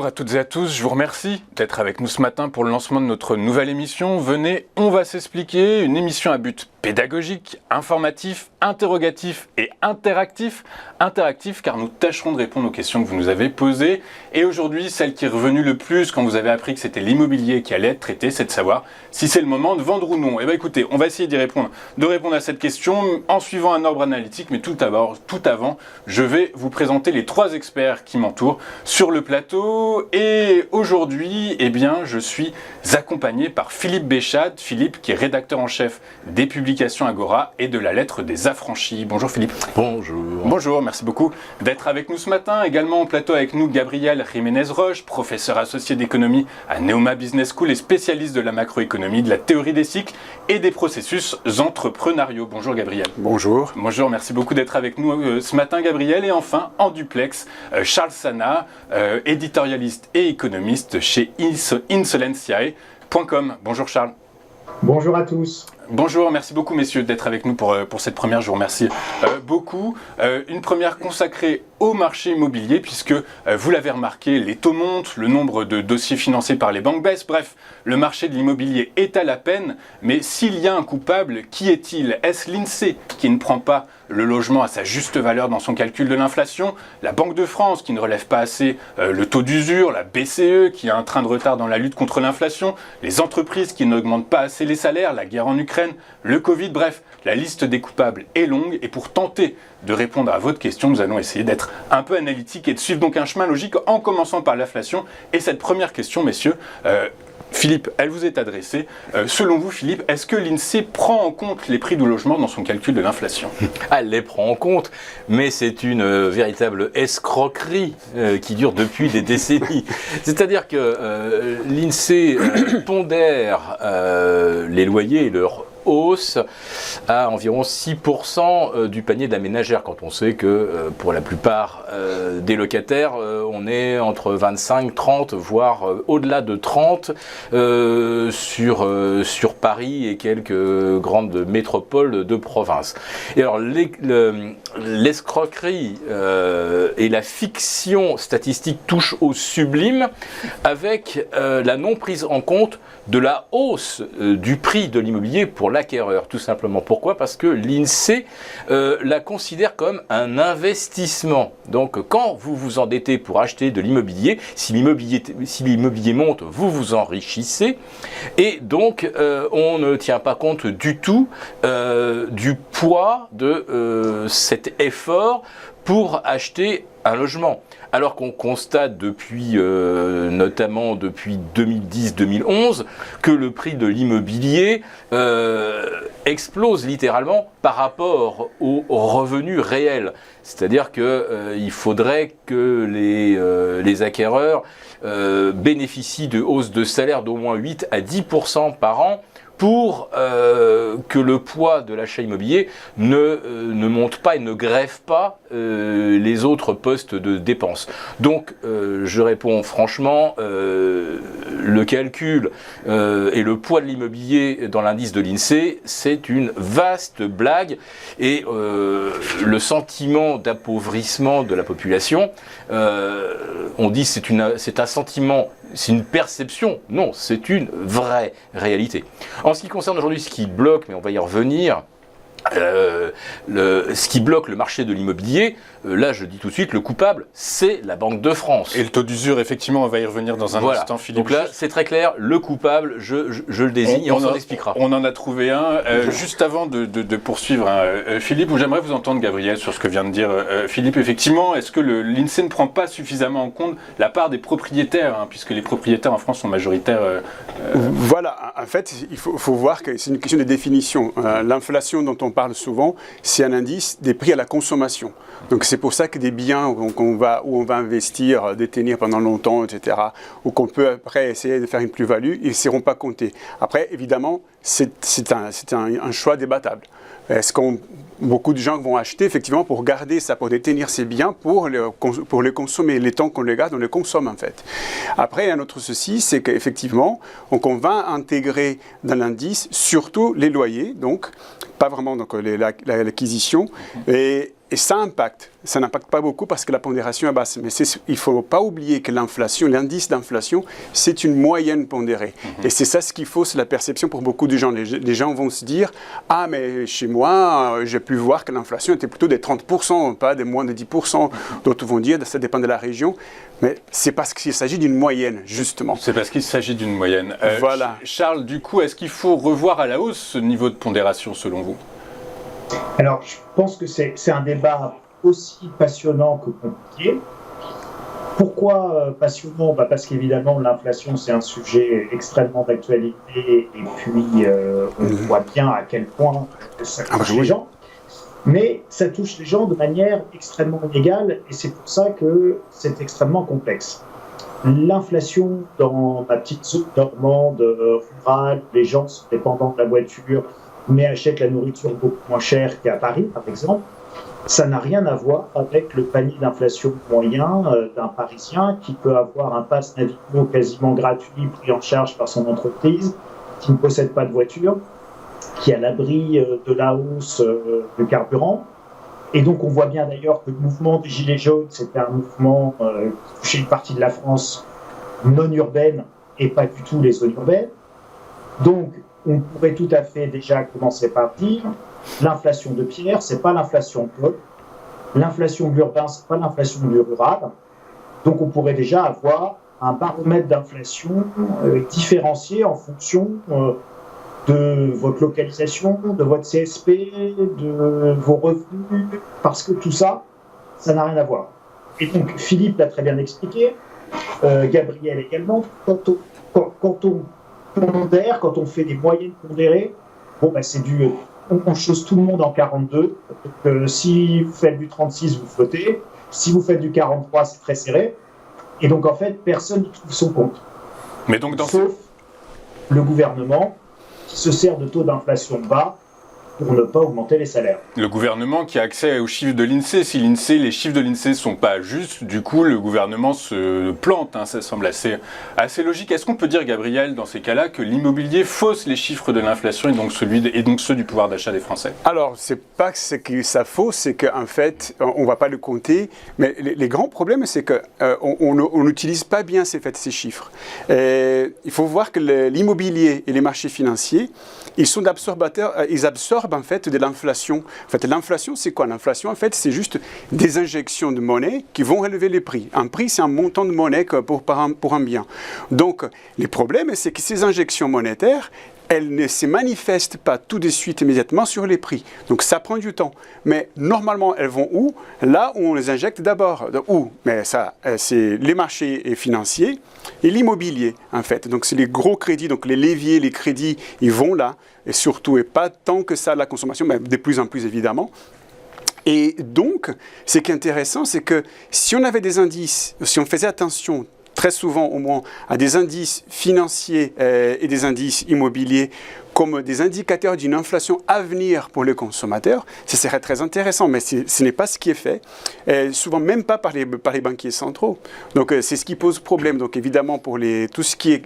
à toutes et à tous, je vous remercie d'être avec nous ce matin pour le lancement de notre nouvelle émission. Venez, on va s'expliquer, une émission à but pédagogique, informatif, interrogatif et interactif. Interactif car nous tâcherons de répondre aux questions que vous nous avez posées. Et aujourd'hui, celle qui est revenue le plus quand vous avez appris que c'était l'immobilier qui allait être traité, c'est de savoir si c'est le moment de vendre ou non. Eh bien écoutez, on va essayer de répondre à cette question en suivant un ordre analytique. Mais tout avant, je vais vous présenter les 3 experts qui m'entourent sur le plateau. Et aujourd'hui, eh bien, je suis accompagné par Philippe Béchade. Philippe qui est rédacteur en chef des publications Agora et de la lettre des affranchis. Bonjour Philippe. Bonjour. Bonjour, merci beaucoup d'être avec nous ce matin. Également au plateau avec nous Gabriel Jiménez-Roche, professeur associé d'économie à Neoma Business School et spécialiste de la macroéconomie, de la théorie des cycles et des processus entrepreneuriaux. Bonjour Gabriel. Bonjour. Bonjour, merci beaucoup d'être avec nous ce matin Gabriel. Et enfin, en duplex, Charles Sana, éditorialiste et économiste chez Insolentiae.com. Bonjour Charles. Bonjour à tous. Bonjour, merci beaucoup messieurs d'être avec nous pour cette première, je vous remercie beaucoup. Une première consacrée au marché immobilier puisque vous l'avez remarqué, les taux montent, le nombre de dossiers financés par les banques baisse, bref, le marché de l'immobilier est à la peine, mais s'il y a un coupable, qui est-il? Est-ce l'INSEE qui ne prend pas le logement à sa juste valeur dans son calcul de l'inflation, la Banque de France qui ne relève pas assez le taux d'usure, la BCE qui a un train de retard dans la lutte contre l'inflation, les entreprises qui n'augmentent pas assez les salaires, la guerre en Ukraine, le Covid, bref, la liste des coupables est longue et pour tenter de répondre à votre question, nous allons essayer d'être un peu analytique et de suivre donc un chemin logique en commençant par l'inflation. Et cette première question, messieurs, Philippe, elle vous est adressée. Selon vous, Philippe, est-ce que l'INSEE prend en compte les prix du logement dans son calcul de l'inflation? Elle les prend en compte, mais c'est une véritable escroquerie qui dure depuis des décennies. C'est-à-dire que l'INSEE pondère les loyers et leur hausse à environ 6% du panier de la ménagère, quand on sait que pour la plupart des locataires, on est entre 25, 30, voire au-delà de 30 sur Paris et quelques grandes métropoles de province. Et alors l'escroquerie et la fiction statistique touchent au sublime avec la non prise en compte de la hausse du prix de l'immobilier pour l'acquéreur, tout simplement. Pourquoi? Parce que l'INSEE la considère comme un investissement. Donc quand vous vous endettez pour acheter de l'immobilier, si l'immobilier monte, vous vous enrichissez, et donc on ne tient pas compte du tout du poids de cet effort pour acheter un logement. Alors qu'on constate notamment depuis 2010-2011, que le prix de l'immobilier explose littéralement par rapport aux revenus réels. C'est-à-dire qu'il faudrait que les acquéreurs bénéficient de hausses de salaire d'au moins 8 à 10% par an pour que le poids de l'achat immobilier ne monte pas et ne grève pas les autres postes de dépenses. Donc je réponds franchement, le calcul et le poids de l'immobilier dans l'indice de l'INSEE, c'est une vaste blague et le sentiment d'appauvrissement de la population, on dit c'est un sentiment, c'est une perception, non, c'est une vraie réalité. En ce qui concerne aujourd'hui ce qui bloque, mais on va y revenir, ce qui bloque le marché de l'immobilier, là je dis tout de suite, le coupable, c'est la Banque de France. Et le taux d'usure, effectivement, on va y revenir dans un instant, Philippe. Donc là, c'est très clair, le coupable, je le désigne et on s'en expliquera. On en a trouvé un. Juste avant de poursuivre, Philippe, j'aimerais vous entendre, Gabriel, sur ce que vient de dire Philippe. Effectivement, est-ce que l'INSEE ne prend pas suffisamment en compte la part des propriétaires, puisque les propriétaires en France sont majoritaires Voilà, en fait, il faut voir que c'est une question de définition. L'inflation dont on parle souvent, c'est un indice des prix à la consommation. Donc c'est pour ça que des biens où on va investir, détenir pendant longtemps, etc., ou qu'on peut après essayer de faire une plus-value, ils ne seront pas comptés. Après, évidemment, c'est un choix débattable. Est-ce qu'on beaucoup de gens vont acheter effectivement pour garder ça, pour détenir ces biens, pour les consommer. Les temps qu'on les garde, on les consomme en fait. Après, un autre souci, c'est qu'effectivement, on va intégrer dans l'indice surtout les loyers, donc pas vraiment l'acquisition, et et ça impacte. Ça n'impacte pas beaucoup parce que la pondération est basse. Mais il ne faut pas oublier que l'inflation, l'indice d'inflation, c'est une moyenne pondérée. Et c'est ça ce qu'il faut, c'est la perception pour beaucoup de gens. Les gens vont se dire « Ah, mais chez moi, j'ai pu voir que l'inflation était plutôt des 30%, pas des moins de 10%. » D'autres vont dire « Ça dépend de la région. » Mais c'est parce qu'il s'agit d'une moyenne, justement. C'est parce qu'il s'agit d'une moyenne. Voilà. Charles, du coup, est-ce qu'il faut revoir à la hausse ce niveau de pondération, selon vous ? Alors, je pense que c'est un débat aussi passionnant que compliqué. Pourquoi passionnant ? Parce qu'évidemment, l'inflation, c'est un sujet extrêmement d'actualité, et puis on voit bien à quel point ça touche les gens. Mais ça touche les gens de manière extrêmement inégale, et c'est pour ça que c'est extrêmement complexe. L'inflation dans ma petite zone normande, rurale, les gens sont dépendants de la voiture, mais achètent la nourriture beaucoup moins chère qu'à Paris, par exemple, ça n'a rien à voir avec le panier d'inflation moyen d'un Parisien qui peut avoir un pass Navigo quasiment gratuit pris en charge par son entreprise, qui ne possède pas de voiture, qui est à l'abri de la hausse du carburant. Et donc on voit bien d'ailleurs que le mouvement des Gilets jaunes, c'était un mouvement qui touchait une partie de la France non urbaine et pas du tout les zones urbaines. Donc on pourrait tout à fait déjà commencer par dire l'inflation de Pierre, c'est pas l'inflation de Paul. L'inflation de l'urbain, c'est pas l'inflation du rural. Donc on pourrait déjà avoir un baromètre d'inflation différencié en fonction de votre localisation, de votre CSP, de vos revenus, parce que tout ça, ça n'a rien à voir. Et donc Philippe l'a très bien expliqué, Gabriel également, quand on pondère, quand on fait des moyennes pondérées, c'est du... On chose tout le monde en 42. Si vous faites du 36, vous flottez. Si vous faites du 43, c'est très serré. Et donc, en fait, personne n'y trouve son compte. Mais donc sauf le gouvernement qui se sert de taux d'inflation bas pour ne pas augmenter les salaires. Le gouvernement qui a accès aux chiffres de l'INSEE, si les chiffres de l'INSEE ne sont pas justes, du coup le gouvernement se plante, ça semble assez logique. Est-ce qu'on peut dire, Gabriel, dans ces cas-là, que l'immobilier fausse les chiffres de l'inflation et donc ceux du pouvoir d'achat des Français ? Alors, c'est pas que ça fausse, c'est qu'en fait, on ne va pas le compter, mais les grands problèmes, c'est qu'on n'utilise pas bien ces chiffres. Il faut voir que l'immobilier et les marchés financiers, ils sont ils absorbent en fait de l'inflation. En fait, l'inflation, c'est quoi ? L'inflation, en fait, c'est juste des injections de monnaie qui vont relever les prix. Un prix, c'est un montant de monnaie pour un bien. Donc, les problèmes, c'est que ces injections monétaires, elles ne se manifestent pas tout de suite immédiatement sur les prix. Donc ça prend du temps. Mais normalement, elles vont où ? Là où on les injecte d'abord. Où ? Mais ça, c'est les marchés financiers et l'immobilier, en fait. Donc c'est les gros crédits, donc les leviers, les crédits, ils vont là. Et surtout, et pas tant que ça la consommation, mais de plus en plus évidemment. Et donc, ce qui est intéressant, c'est que si on avait des indices, si on faisait attention très souvent au moins à des indices financiers et des indices immobiliers comme des indicateurs d'une inflation à venir pour les consommateurs, ce serait très intéressant, mais ce n'est pas ce qui est fait, souvent même pas par les banquiers centraux. Donc c'est ce qui pose problème. Donc évidemment pour tout ce qui est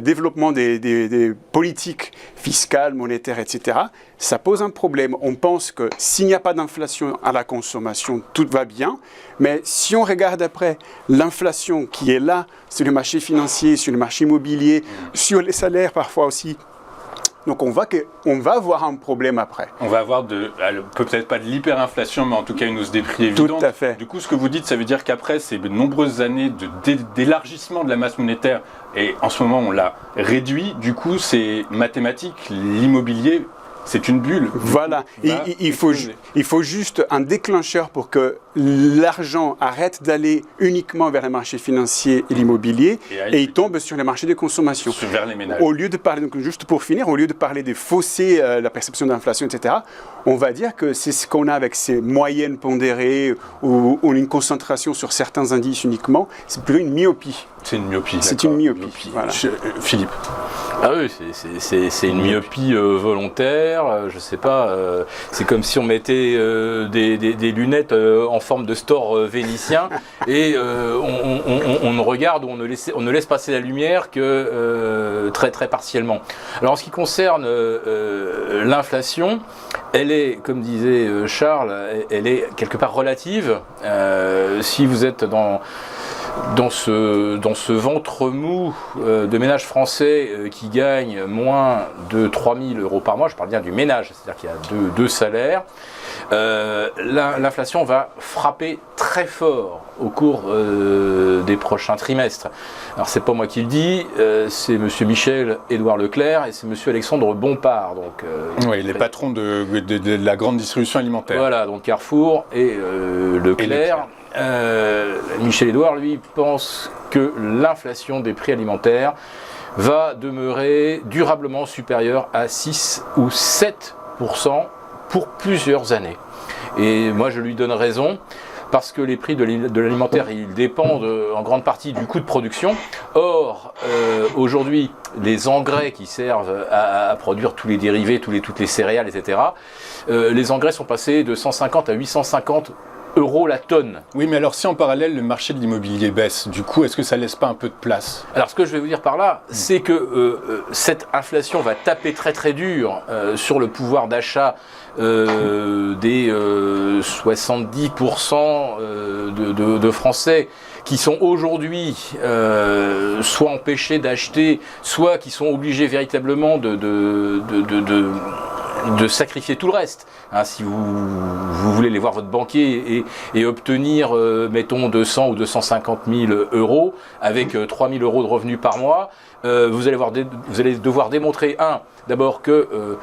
développement des politiques fiscales, monétaires, etc., ça pose un problème. On pense que s'il n'y a pas d'inflation à la consommation, tout va bien, mais si on regarde après l'inflation qui est là sur le marché financier, sur le marché immobilier, sur les salaires parfois aussi, donc on va avoir un problème après. On va avoir peut-être pas de l'hyperinflation, mais en tout cas une hausse des prix évidente. Tout à fait. Du coup, ce que vous dites, ça veut dire qu'après ces nombreuses années d'élargissement de la masse monétaire, et en ce moment on l'a réduit, du coup c'est mathématique, l'immobilier, c'est une bulle. Voilà, il faut juste un déclencheur pour que l'argent arrête d'aller uniquement vers les marchés financiers et l'immobilier et il tombe sur les marchés de consommation. Vers les ménages. Au lieu de parler, donc juste pour finir, au lieu de parler des fausser la perception d'inflation, etc., on va dire que c'est ce qu'on a avec ces moyennes pondérées ou une concentration sur certains indices uniquement, c'est plutôt une myopie. C'est une myopie. C'est une myopie. Voilà. Philippe. Ah oui, c'est une myopie volontaire, je sais pas, c'est comme si on mettait des lunettes en forme de store vénitien et on ne regarde ou on ne laisse passer la lumière que très très partiellement. Alors en ce qui concerne l'inflation, elle est, comme disait Charles, elle est quelque part relative. Si vous êtes dans ce ventre mou de ménages français qui gagnent moins de 3 000 € par mois, je parle bien du ménage, c'est-à-dire qu'il y a deux salaires, l'inflation va frapper très fort au cours des prochains trimestres. Alors c'est pas moi qui le dis, c'est monsieur Michel-Édouard Leclerc et c'est monsieur Alexandre Bompard. Donc, oui, les patrons de la grande distribution alimentaire. Voilà, donc Carrefour et Leclerc. Michel-Édouard, lui, pense que l'inflation des prix alimentaires va demeurer durablement supérieure à 6 ou 7% pour plusieurs années. Et moi, je lui donne raison, parce que les prix de l'alimentaire, ils dépendent en grande partie du coût de production. Or, aujourd'hui, les engrais qui servent à produire tous les dérivés, toutes les céréales, etc., les engrais sont passés de 150 à 850 € la tonne. Oui, mais alors si en parallèle le marché de l'immobilier baisse, du coup, est-ce que ça laisse pas un peu de place? Alors ce que je vais vous dire par là, c'est que cette inflation va taper très très dur sur le pouvoir d'achat des 70% de Français qui sont aujourd'hui soit empêchés d'acheter, soit qui sont obligés véritablement de sacrifier tout le reste. Hein, si vous voulez aller voir votre banquier et obtenir, mettons, 200 ou 250 000 € avec 3 000 € de revenus par mois, vous allez devoir démontrer, d'abord que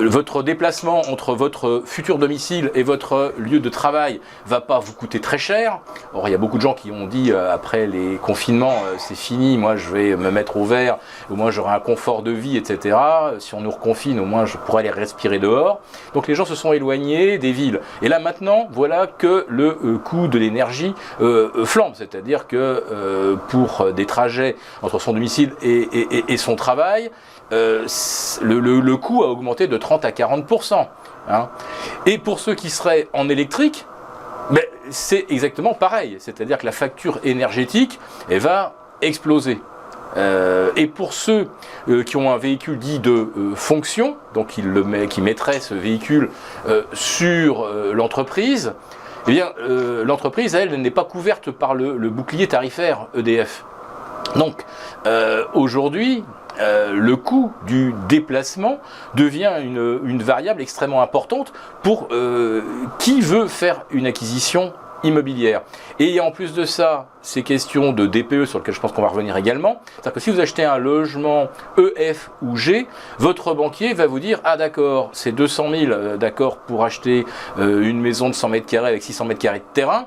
votre déplacement entre votre futur domicile et votre lieu de travail va pas vous coûter très cher. Or, il y a beaucoup de gens qui ont dit après les confinements, c'est fini, moi je vais me mettre au vert, au moins j'aurai un confort de vie, etc. Si on nous reconfine, au moins je pourrai aller respirer dehors. Donc les gens se sont éloignés des villes. Et là maintenant, voilà que le coût de l'énergie flambe. C'est-à-dire que pour des trajets entre son domicile et son travail, le coût a augmenté de 30 à 40%. Hein. Et pour ceux qui seraient en électrique, c'est exactement pareil. C'est-à-dire que la facture énergétique, elle va exploser. Et pour ceux qui ont un véhicule dit de fonction, donc qui mettraient ce véhicule sur l'entreprise, eh bien, l'entreprise, elle n'est pas couverte par le bouclier tarifaire EDF. Donc, aujourd'hui, le coût du déplacement devient une variable extrêmement importante pour qui veut faire une acquisition immobilière. Et en plus de ça, ces questions de DPE sur lesquelles je pense qu'on va revenir également, c'est-à-dire que si vous achetez un logement E, F ou G, votre banquier va vous dire « Ah d'accord, c'est 200 000 d'accord pour acheter une maison de 100 mètres carrés avec 600 mètres carrés de terrain,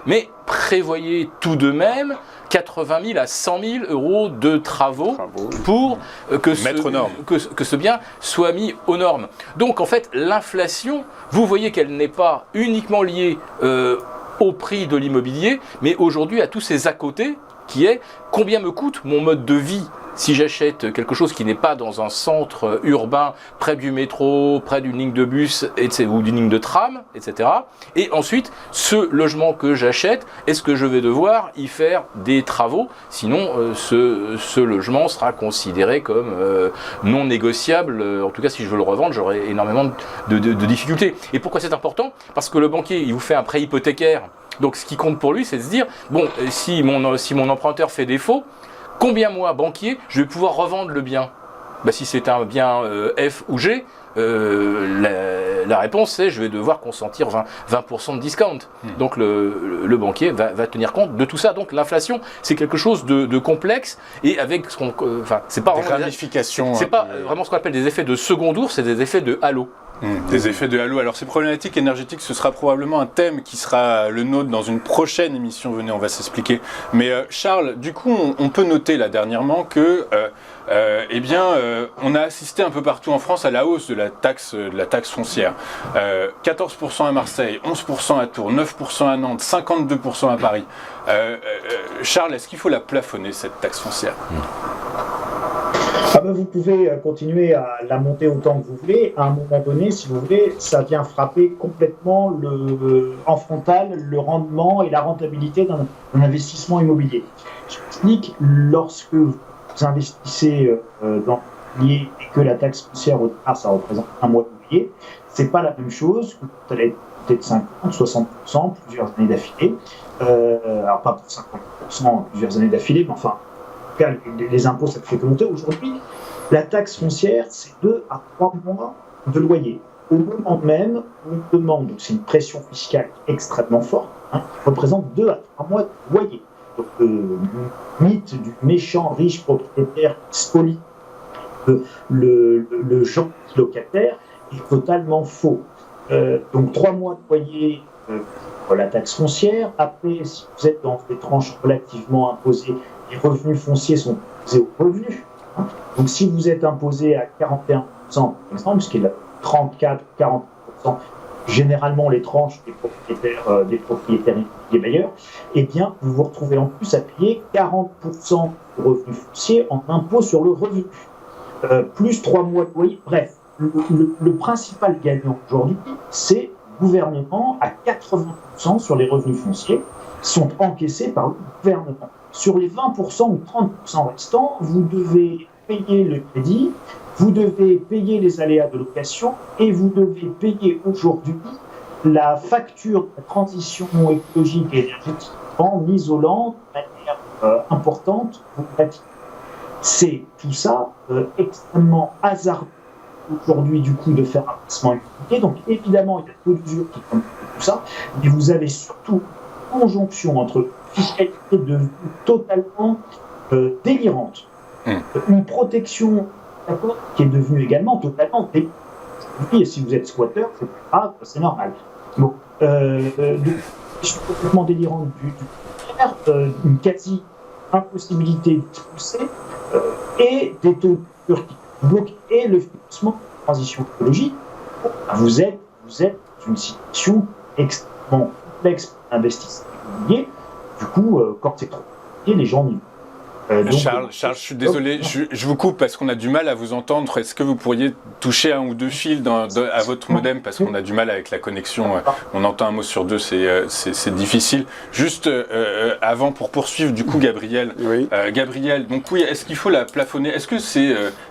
mais prévoyez tout de même 80 000 à 100 000 € de travaux pour que ce bien soit mis aux normes. » Donc en fait, l'inflation, vous voyez qu'elle n'est pas uniquement liée au prix de l'immobilier, mais aujourd'hui à tous ces à côté, qui est combien me coûte mon mode de vie si j'achète quelque chose qui n'est pas dans un centre urbain, près du métro, près d'une ligne de bus ou d'une ligne de tram, etc. Et ensuite, ce logement que j'achète, est-ce que je vais devoir y faire des travaux? Sinon, ce logement sera considéré comme non négociable. En tout cas, si je veux le revendre, j'aurai énormément de difficultés. Et pourquoi c'est important? Parce que le banquier, il vous fait un prêt hypothécaire. Donc ce qui compte pour lui, c'est de se dire, bon, si mon emprunteur fait défaut, combien moi, banquier, je vais pouvoir revendre le bien? Si c'est un bien F ou G, la réponse c'est je vais devoir consentir 20% de discount. Donc le banquier va tenir compte de tout ça. Donc l'inflation, c'est quelque chose de complexe et avec ce qu'on... c'est pas vraiment ramifications. C'est pas vraiment ce qu'on appelle des effets de second tour, c'est des effets de halo. Des effets de halo. Alors ces problématiques énergétiques, ce sera probablement un thème qui sera le nôtre dans une prochaine émission. Venez, on va s'expliquer. Mais Charles, du coup, on peut noter là dernièrement que on a assisté un peu partout en France à la hausse de la taxe foncière. 14% à Marseille, 11% à Tours, 9% à Nantes, 52% à Paris. Charles, est-ce qu'il faut la plafonner, cette taxe foncière? Vous pouvez continuer à la monter autant que vous voulez. À un moment donné, si vous voulez, ça vient frapper complètement en frontal le rendement et la rentabilité d'un investissement immobilier. Je m'explique, lorsque vous investissez dans l'immobilier et que la taxe foncière au départ, ça représente un mois de loyer, c'est pas la même chose que vous allez être peut-être 50, 60%, plusieurs années d'affilée. Alors pas pour 50% plusieurs années d'affilée, mais enfin, les impôts, ça fait que monter. Aujourd'hui, la taxe foncière, c'est 2 à 3 mois de loyer. Au moment même, on demande, donc c'est une pression fiscale extrêmement forte, qui représente 2 à 3 mois de loyer. Donc le mythe du méchant riche propriétaire spolié, le gentil locataire, est totalement faux. Donc 3 mois de loyer pour la taxe foncière. Après, si vous êtes dans des tranches relativement imposées, les revenus fonciers sont imposés aux revenus. Donc si vous êtes imposé à 41%, par exemple, ce qui est là 34-40%, généralement les tranches des propriétaires immobiliers bailleurs, eh bien vous vous retrouvez en plus à payer 40% de revenus fonciers en impôt sur le revenu, plus 3 mois de loyer. Bref, le principal gagnant aujourd'hui, c'est le gouvernement à 80% sur les revenus fonciers sont encaissés par le gouvernement. Sur les 20% ou 30% restants, vous devez payer le crédit, vous devez payer les aléas de location et vous devez payer aujourd'hui la facture de la transition écologique et énergétique en isolant de manière importante vos bâtiments. C'est tout ça extrêmement hasardeux aujourd'hui du coup de faire un placement immobilier. Donc évidemment, il y a peu de mesures qui compliquent tout ça, mais vous avez surtout une conjonction entre fiscalité devenue totalement délirante, une protection qui est devenue également totalement délirante. Et si vous êtes squatteur, c'est pas grave, c'est normal. Bon, donc, je suis complètement délirante une quasi impossibilité d'expulser et des taux de qui bloquent et le financement de la transition écologique. Vous êtes dans une situation extrêmement complexe pour l'investissement immobilier. Du coup, quand c'est trop compliqué, les gens n'y vont. Charles, je suis désolé, je vous coupe parce qu'on a du mal à vous entendre. Est-ce que vous pourriez toucher un ou deux fils à votre modem parce qu'on a du mal avec la connexion. On entend un mot sur deux, c'est difficile. Juste avant, pour poursuivre, du coup, Gabriel. Oui. Gabriel, donc oui, est-ce qu'il faut la plafonner? Est-ce que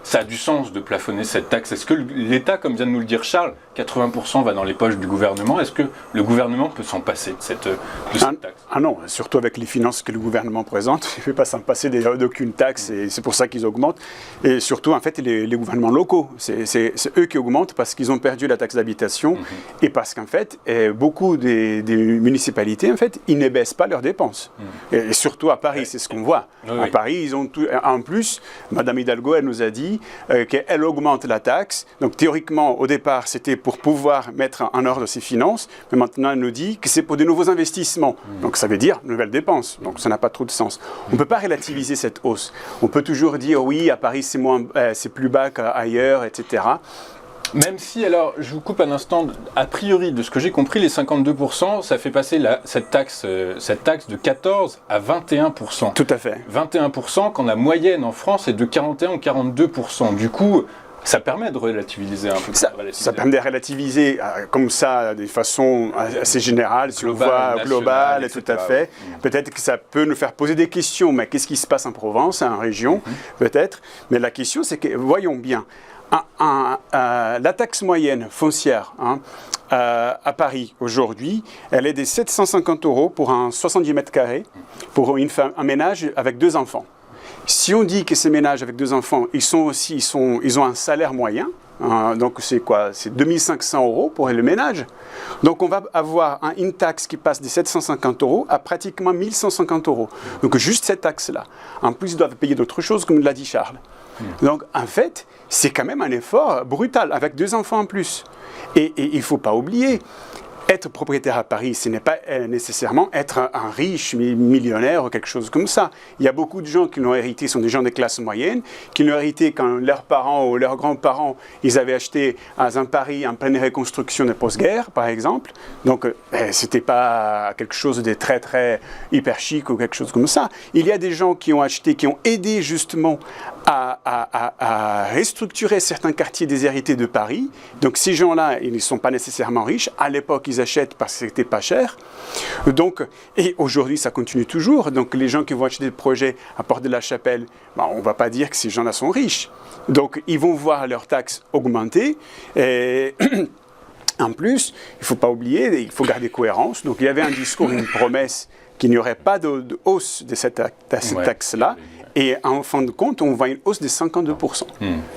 ça a du sens de plafonner cette taxe? Est-ce que l'État, comme vient de nous le dire Charles, 80% va dans les poches du gouvernement? Est-ce que le gouvernement peut s'en passer de cette taxe? Ah non, surtout avec les finances que le gouvernement présente, il ne peut pas s'en passer d'aucune taxe et c'est pour ça qu'ils augmentent. Et surtout, en fait, les gouvernements locaux, c'est eux qui augmentent parce qu'ils ont perdu la taxe d'habitation et parce qu'en fait, beaucoup des municipalités, en fait, ils ne baissent pas leurs dépenses. Et surtout à Paris, c'est ce qu'on voit. À Paris, ils ont tout. En plus, Madame Hidalgo, elle nous a dit qu'elle augmente la taxe. Donc théoriquement, au départ, c'était pour pouvoir mettre en ordre ses finances, mais maintenant, elle nous dit que c'est pour de nouveaux investissements. Donc ça veut dire nouvelles dépenses. Donc ça n'a pas trop de sens. On ne peut pas relativiser cette hausse. On peut toujours dire oui, à Paris c'est plus bas qu'ailleurs, etc. Même si, alors, je vous coupe un instant, a priori, de ce que j'ai compris, les 52%, ça fait passer cette taxe de 14 à 21%. Tout à fait. 21% quand la moyenne en France est de 41 ou 42%. Du coup, ça permet de relativiser un peu. Ça permet de relativiser comme ça, de façon assez générale, si on voit global, tout à fait. Peut-être que ça peut nous faire poser des questions, mais qu'est-ce qui se passe en Provence, en région, peut-être. Mais la question, c'est que, voyons bien, la taxe moyenne foncière à Paris aujourd'hui, elle est de 750 € pour un 70 mètres carrés pour un ménage avec 2 enfants. Si on dit que ces ménages avec 2 enfants, ils ont un salaire moyen, donc c'est quoi? C'est 2500 € pour le ménage. Donc on va avoir une taxe qui passe de 750 € à pratiquement 1150 €. Donc juste cette taxe-là. En plus, ils doivent payer d'autres choses, comme l'a dit Charles. Donc en fait, c'est quand même un effort brutal, avec 2 enfants en plus. Et il ne faut pas oublier, être propriétaire à Paris, ce n'est pas nécessairement être un riche millionnaire ou quelque chose comme ça. Il y a beaucoup de gens qui l'ont hérité, sont des gens de classe moyenne, qui l'ont hérité quand leurs parents ou leurs grands-parents, ils avaient acheté un Paris en pleine reconstruction de post-guerre, par exemple. Donc, c'était pas quelque chose de très, très hyper chic ou quelque chose comme ça. Il y a des gens qui ont acheté, qui ont aidé justement à restructurer certains quartiers déshérités de Paris. Donc, ces gens-là, ils ne sont pas nécessairement riches. À l'époque, ils achètent parce que c'était pas cher. Donc, et aujourd'hui, ça continue toujours. Donc, les gens qui vont acheter des projets à Porte de la Chapelle, on ne va pas dire que ces gens-là sont riches. Donc, ils vont voir leurs taxes augmenter. Et en plus, il ne faut pas oublier, il faut garder cohérence. Donc, il y avait un discours, une promesse qu'il n'y aurait pas de hausse de cette taxe-là. Et en fin de compte, on voit une hausse de 52%.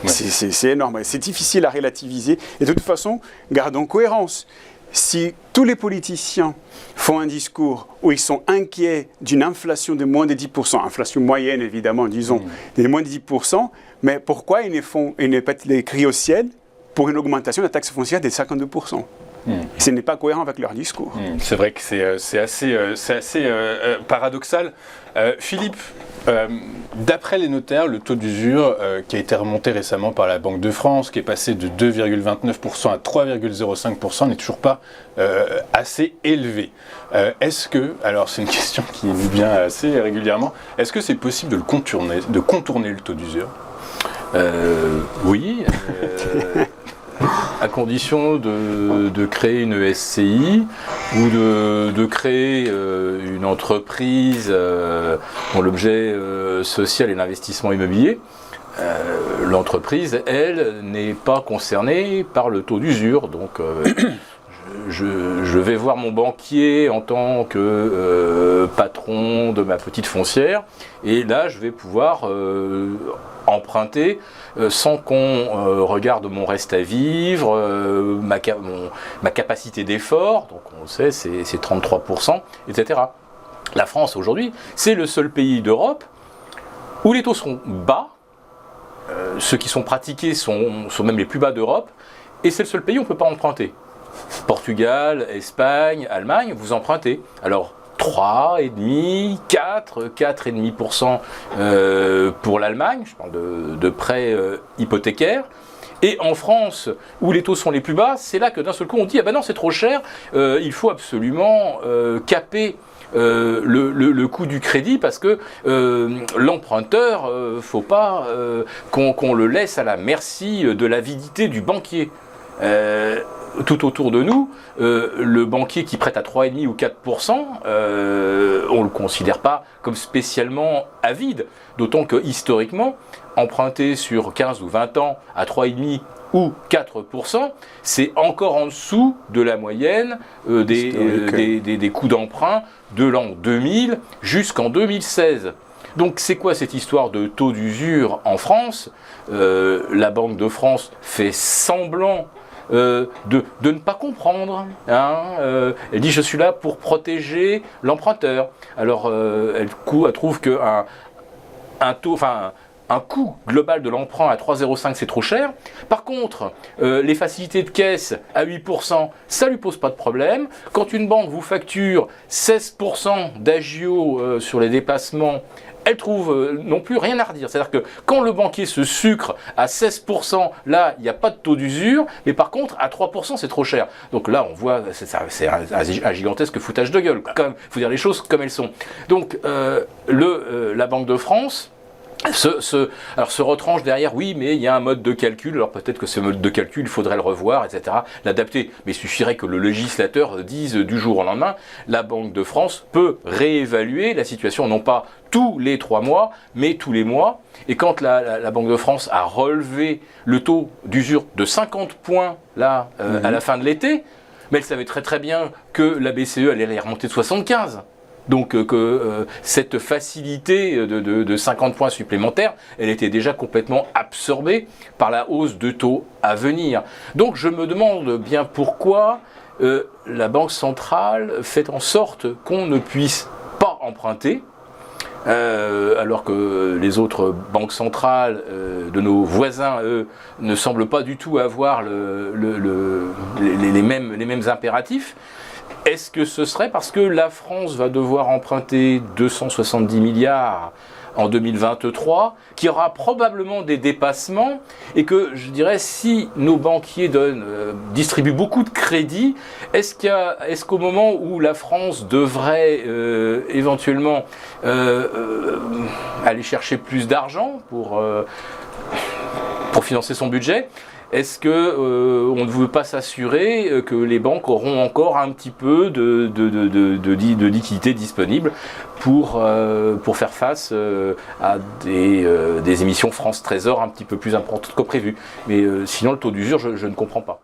C'est énorme. C'est difficile à relativiser. Et de toute façon, gardons cohérence. Si tous les politiciens font un discours où ils sont inquiets d'une inflation de moins de 10%, inflation moyenne évidemment, disons, de moins de 10%, mais pourquoi ils ne pètent les cris au ciel pour une augmentation de la taxe foncière de 52%? Ce n'est pas cohérent avec leur discours. C'est vrai que c'est assez paradoxal. Philippe, d'après les notaires, le taux d'usure qui a été remonté récemment par la Banque de France, qui est passé de 2,29% à 3,05%, n'est toujours pas assez élevé. Est-ce que, alors c'est une question qui nous vient assez régulièrement, est-ce que c'est possible de contourner le taux d'usure ? Oui. À condition de créer une SCI ou de créer une entreprise dont l'objet social est l'investissement immobilier, l'entreprise, elle, n'est pas concernée par le taux d'usure. Donc, je vais voir mon banquier en tant que patron de ma petite foncière, et là, je vais pouvoir emprunter sans qu'on regarde mon reste à vivre, ma capacité d'effort, donc on sait c'est 33%, etc. La France aujourd'hui, c'est le seul pays d'Europe où les taux sont bas, ceux qui sont pratiqués sont même les plus bas d'Europe, et c'est le seul pays où on ne peut pas emprunter. Portugal, Espagne, Allemagne, vous empruntez. Alors 3,5%, 4,5% pour l'Allemagne, je parle de prêts hypothécaires. Et en France, où les taux sont les plus bas, c'est là que d'un seul coup on dit « Ah ben non, c'est trop cher, il faut absolument caper le coût du crédit parce que l'emprunteur, faut pas qu'on le laisse à la merci de l'avidité du banquier. » Tout autour de nous, le banquier qui prête à 3,5 ou 4%, on ne le considère pas comme spécialement avide, d'autant que historiquement, emprunter sur 15 ou 20 ans à 3,5 ou 4%, c'est encore en dessous de la moyenne des coûts d'emprunt de l'an 2000 jusqu'en 2016. Donc c'est quoi cette histoire de taux d'usure en France ? La Banque de France fait semblant de ne pas comprendre. Elle dit je suis là pour protéger l'emprunteur. Alors elle trouve qu'un coût global de l'emprunt à 3,05 c'est trop cher. Par contre, les facilités de caisse à 8%, ça ne lui pose pas de problème. Quand une banque vous facture 16% d'agio sur les dépassements, elle trouve non plus rien à redire. C'est-à-dire que quand le banquier se sucre à 16%, là, il n'y a pas de taux d'usure, mais par contre, à 3%, c'est trop cher. Donc là, on voit, c'est un gigantesque foutage de gueule. Il faut dire les choses comme elles sont. Donc, la Banque de France se retranche derrière, oui, mais il y a un mode de calcul, alors peut-être que ce mode de calcul, il faudrait le revoir, etc., l'adapter. Mais il suffirait que le législateur dise du jour au lendemain, la Banque de France peut réévaluer la situation, non pas tous les 3 mois, mais tous les mois. Et quand la Banque de France a relevé le taux d'usure de 50 points, là, à la fin de l'été, mais elle savait très très bien que la BCE allait les remonter de 75. Donc cette facilité de 50 points supplémentaires, elle était déjà complètement absorbée par la hausse de taux à venir. Donc je me demande bien pourquoi la Banque centrale fait en sorte qu'on ne puisse pas emprunter, alors que les autres banques centrales de nos voisins, eux, ne semblent pas du tout avoir les mêmes impératifs. Est-ce que ce serait parce que la France va devoir emprunter 270 milliards en 2023, qu'il y aura probablement des dépassements, et que, je dirais, si nos banquiers distribuent beaucoup de crédits, est-ce qu'au moment où la France devrait éventuellement aller chercher plus d'argent pour financer son budget, est-ce qu'on ne veut pas s'assurer que les banques auront encore un petit peu de liquidité disponible pour faire face à des émissions France Trésor un petit peu plus importantes que prévu? Mais sinon, le taux d'usure, je ne comprends pas.